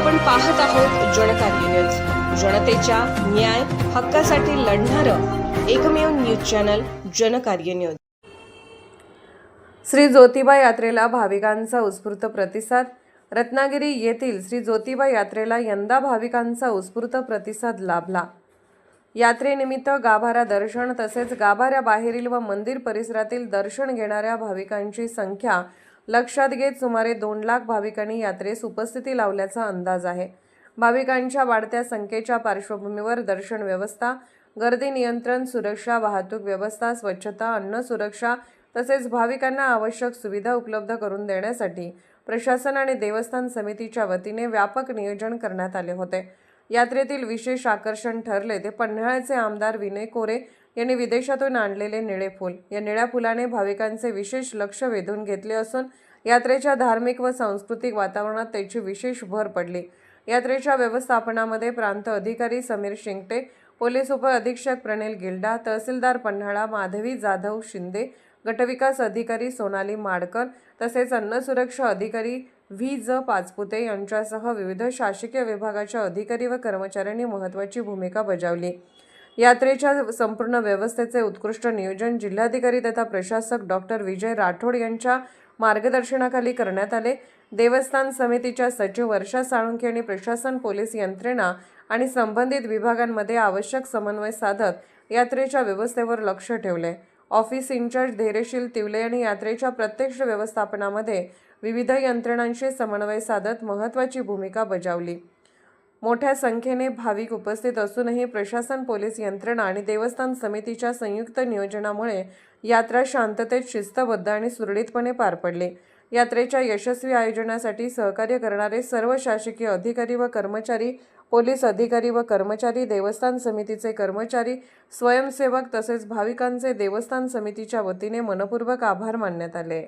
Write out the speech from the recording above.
आपण पाहत आहोत जनकार्य न्यूज, जनतेच्या न्याय हक्कासाठी लढणारं एकमेव news channel Jankarya news. Shri Jyotiba यात्रेला भाविकांचा उत्स्फूर्त प्रतिसाद। रत्नागिरी येथील श्री ज्योतिबा यात्रेला यंदा भाविकांचा उत्स्फूर्त प्रतिसाद लाभला। यात्रेनिमित्त गाभारा दर्शन तसेच गाभाऱ्याबाहेरील व मंदिर परिसरातील दर्शन घेणाऱ्या भाविकांची संख्या लक्षात घेत सुमारे 2 लाख भाविकांनी यात्रेस उपस्थिती लावल्याचा अंदाज आहे। भाविकांच्या वाढत्या संख्येच्या पार्श्वभूमीवर दर्शन व्यवस्था, गर्दी नियंत्रण, सुरक्षा, वाहतूक व्यवस्था, स्वच्छता, अन्न सुरक्षा तसेच भाविकांना आवश्यक सुविधा उपलब्ध करून देण्यासाठी प्रशासन आणि देवस्थान समितीच्या वतीने व्यापक नियोजन करण्यात आले होते। यात्रेतील विशेष आकर्षण ठरले ते पन्हाळ्याचे आमदार विनय कोरे यांनी विदेशातून आणलेले निळे फूल। या निळ्या फुलाने भाविकांचे विशेष लक्ष वेधून घेतले असून यात्रेच्या धार्मिक व सांस्कृतिक वातावरणात त्याची विशेष भर पडली। यात्रेच्या व्यवस्थापनामध्ये प्रांत अधिकारी समीर शिंगटे, पोलीस उप अधीक्षक प्रणेल गिल्डा, तहसीलदार पन्हाळा माधवी जाधव शिंदे, गटविकास अधिकारी सोनाली माडकर तसेच अन्न सुरक्षा अधिकारी व्ही.ज. पाचपुते यांच्यासह विविध शासकीय विभागाच्या अधिकारी व कर्मचाऱ्यांनी महत्त्वाची भूमिका बजावली। यात्रेच्या संपूर्ण व्यवस्थेचे उत्कृष्ट नियोजन जिल्हाधिकारी तथा प्रशासक डॉक्टर विजय राठोड यांच्या मार्गदर्शनाखाली करण्यात आले। देवस्थान समितीच्या सचिव वर्षा साळुंखे यांनी प्रशासन, पोलीस यंत्रणा आणि संबंधित विभागांमध्ये आवश्यक समन्वय साधत यात्रेच्या व्यवस्थेवर लक्ष ठेवले। ऑफिस इंचार्ज धैर्यशील तिवले यांनी यात्रेच्या प्रत्यक्ष व्यवस्थापनामध्ये विविध यंत्रणांशी समन्वय साधत महत्त्वाची भूमिका बजावली। मोठ्या संख्येने भाविक उपस्थित असूनही प्रशासन, पोलीस यंत्रणा आणि देवस्थान समितीच्या संयुक्त नियोजनामुळे यात्रा शांततेत, शिस्तबद्ध आणि सुरळीतपणे पार पडली। यात्रेच्या यशस्वी आयोजनासाठी सहकार्य करणारे सर्व शासकीय अधिकारी व कर्मचारी, पोलीस अधिकारी व कर्मचारी, देवस्थान समितीचे कर्मचारी, स्वयंसेवक तसेच भाविकांचे देवस्थान समितीच्या वतीने मनपूर्वक आभार मानण्यात आले।